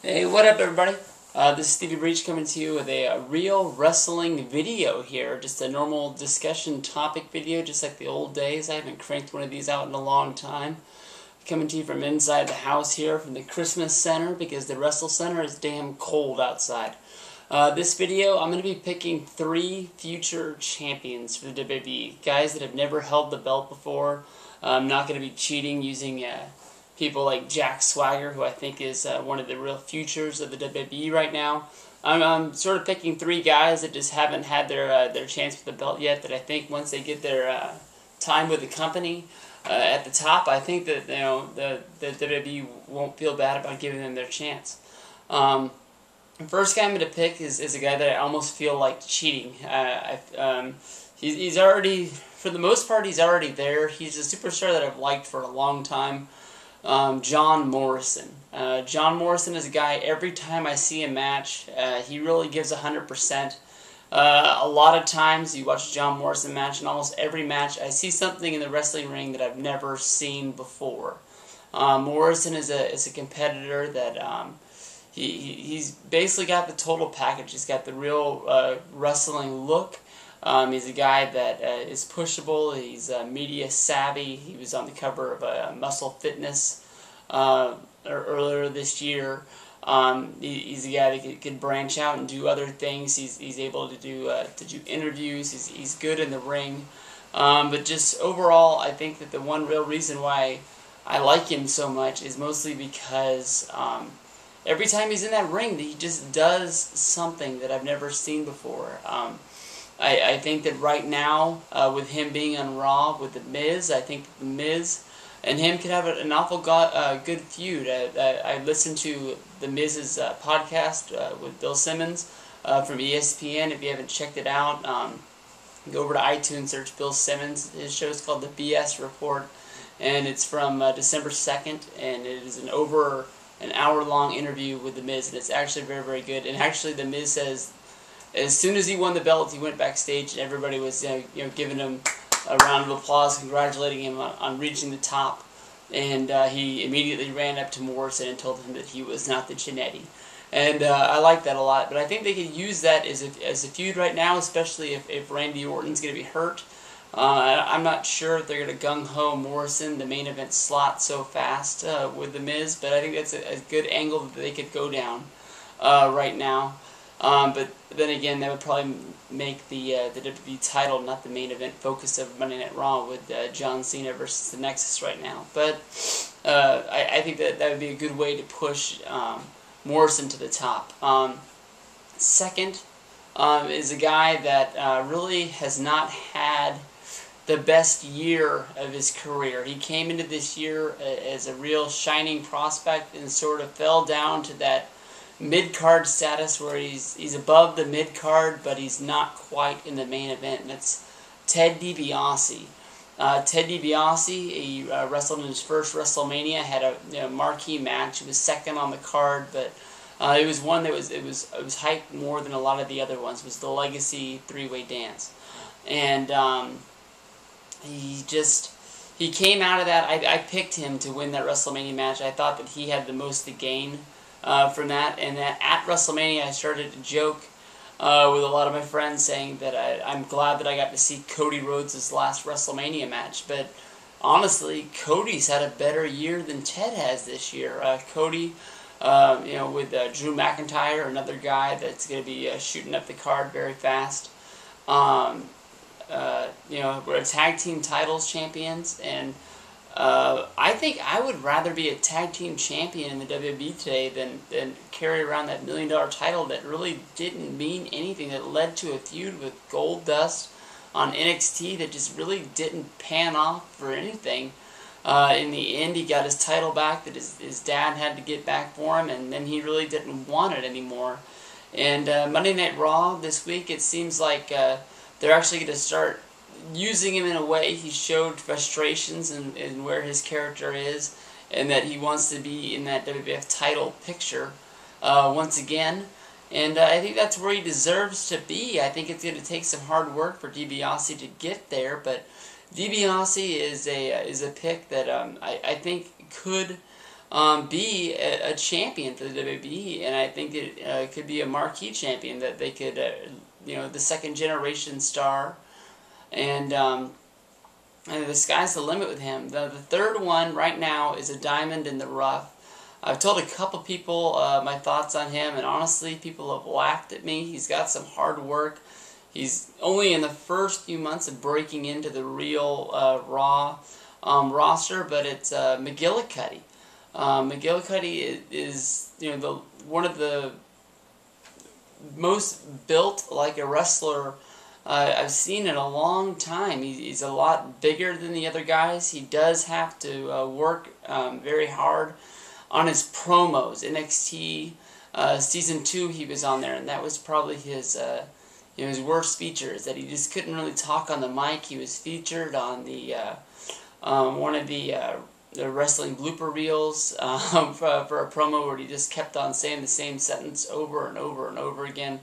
Hey, what up, everybody? This is Stevie Breach coming to you with a real wrestling video here. Just a normal discussion topic video, just like the old days. I haven't cranked one of these out in a long time. Coming to you from inside the house here, from the Christmas Center, because the Wrestle Center is damn cold outside. This video, I'm going to be picking 3 future champions for the WWE. Guys that have never held the belt before. I'm not going to be cheating using people like Jack Swagger, who I think is one of the real futures of the WWE right now. I'm sort of picking 3 guys that just haven't had their chance with the belt yet, that I think once they get their time with the company at the top, I think that the WWE won't feel bad about giving them their chance. The first guy I'm going to pick is a guy that I almost feel like cheating. He's already, for the most part, he's already there. He's a superstar that I've liked for a long time. John Morrison. John Morrison is a guy, every time I see a match, he really gives 100%. A lot of times you watch a John Morrison match, and almost every match I see something in the wrestling ring that I've never seen before. Morrison is a competitor that he's basically got the total package. He's got the real wrestling look. He's a guy that is pushable. He's media savvy. He was on the cover of Muscle Fitness earlier this year. He's a guy that can branch out and do other things. He's able to do interviews. He's good in the ring. But just overall, I think that the one real reason why I like him so much is mostly because every time he's in that ring, he just does something that I've never seen before. I think that right now, with him being on Raw with The Miz, I think that The Miz and him could have an awful good feud. I listened to The Miz's podcast with Bill Simmons from ESPN. If you haven't checked it out, go over to iTunes, search Bill Simmons. His show is called The BS Report, and it's from December 2nd, and it is an over an hour-long interview with The Miz, and it's actually very, very good. And actually, The Miz says, as soon as he won the belt, he went backstage and everybody was giving him a round of applause, congratulating him on reaching the top. And he immediately ran up to Morrison and told him that he was not the Jannetty. And I like that a lot. But I think they could use that as a feud right now, especially if Randy Orton's going to be hurt. I'm not sure if they're going to gung-ho Morrison, the main event slot, so fast with The Miz. But I think that's a good angle that they could go down right now. But then again, that would probably make the WWE title not the main event focus of Monday Night Raw with John Cena versus the Nexus right now. But I think that would be a good way to push Morrison to the top. Second is a guy that really has not had the best year of his career. He came into this year as a real shining prospect and sort of fell down to that mid-card status where he's above the mid-card, but he's not quite in the main event, and that's Ted DiBiase. Ted DiBiase, he wrestled in his first WrestleMania, had a marquee match. He was second on the card, but it was one that was hyped more than a lot of the other ones. It was the Legacy 3-Way Dance, and he came out of that. I picked him to win that WrestleMania match. I thought that he had the most to gain from that, and that at WrestleMania I started to joke with a lot of my friends, saying that I'm glad that I got to see Cody Rhodes' last WrestleMania match. But honestly, Cody's had a better year than Ted has this year. Cody, with Drew McIntyre, another guy that's going to be shooting up the card very fast. We're tag team titles champions, and I think I would rather be a tag team champion in the WWE today than carry around that $1 million title that really didn't mean anything, that led to a feud with Goldust on NXT that just really didn't pan off for anything. In the end, he got his title back that his dad had to get back for him, and then he really didn't want it anymore. And Monday Night Raw this week, it seems like they're actually going to start using him in a way. He showed frustrations in where his character is, and that he wants to be in that WWF title picture once again. And I think that's where he deserves to be. I think it's going to take some hard work for DiBiase to get there, but DiBiase is a pick that I think could be a champion for the WWE, and I think it could be a marquee champion that they could, the second generation star, and the sky's the limit with him. The third one right now is a diamond in the rough. I've told a couple people my thoughts on him, and honestly, people have laughed at me. He's got some hard work. He's only in the first few months of breaking into the real Raw roster, but it's McGillicutty. McGillicutty is one of the most built like a wrestler I've seen in a long time. He's a lot bigger than the other guys. He does have to work very hard on his promos. NXT Season 2 he was on there, and that was probably his worst feature, is that he just couldn't really talk on the mic. He was featured on the one of the wrestling blooper reels for a promo where he just kept on saying the same sentence over and over and over again.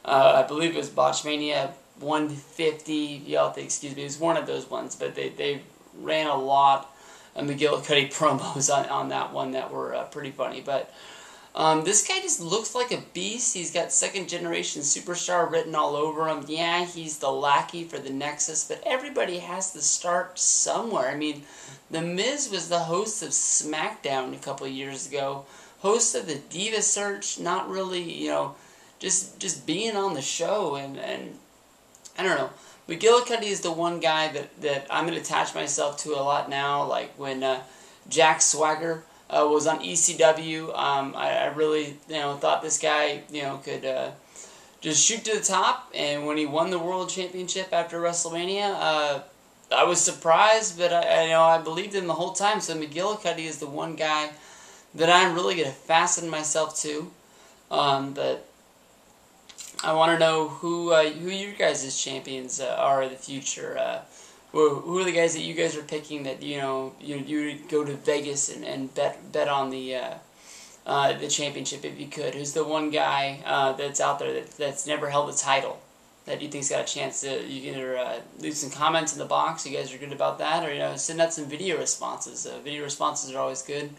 I believe it was Botchmania 150, y'all have to excuse me, it was one of those ones, but they ran a lot of McGillicutty promos on that one that were pretty funny. But this guy just looks like a beast. He's got second generation superstar written all over him. Yeah, he's the lackey for the Nexus, but everybody has to start somewhere. I mean, The Miz was the host of SmackDown a couple of years ago, host of the Diva Search, not really, just being on the show, and I don't know. McGillicutty is the one guy that I'm going to attach myself to a lot now, like when Jack Swagger was on ECW. I really thought this guy could just shoot to the top, and when he won the World Championship after WrestleMania, I was surprised, but I believed him the whole time. So McGillicutty is the one guy that I'm really going to fasten myself to. But I want to know who your guys' champions are in the future. Who are the guys that you guys are picking that you would go to Vegas and bet on the championship if you could? Who's the one guy that's out there that's never held a title that you think's got a chance to? You can either leave some comments in the box. You guys are good about that, or send out some video responses. Video responses are always good.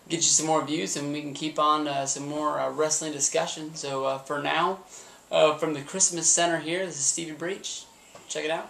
Get you some more views, and we can keep on some more wrestling discussion. So for now, from the Christmas Center here, this is Stevie Breach. Check it out.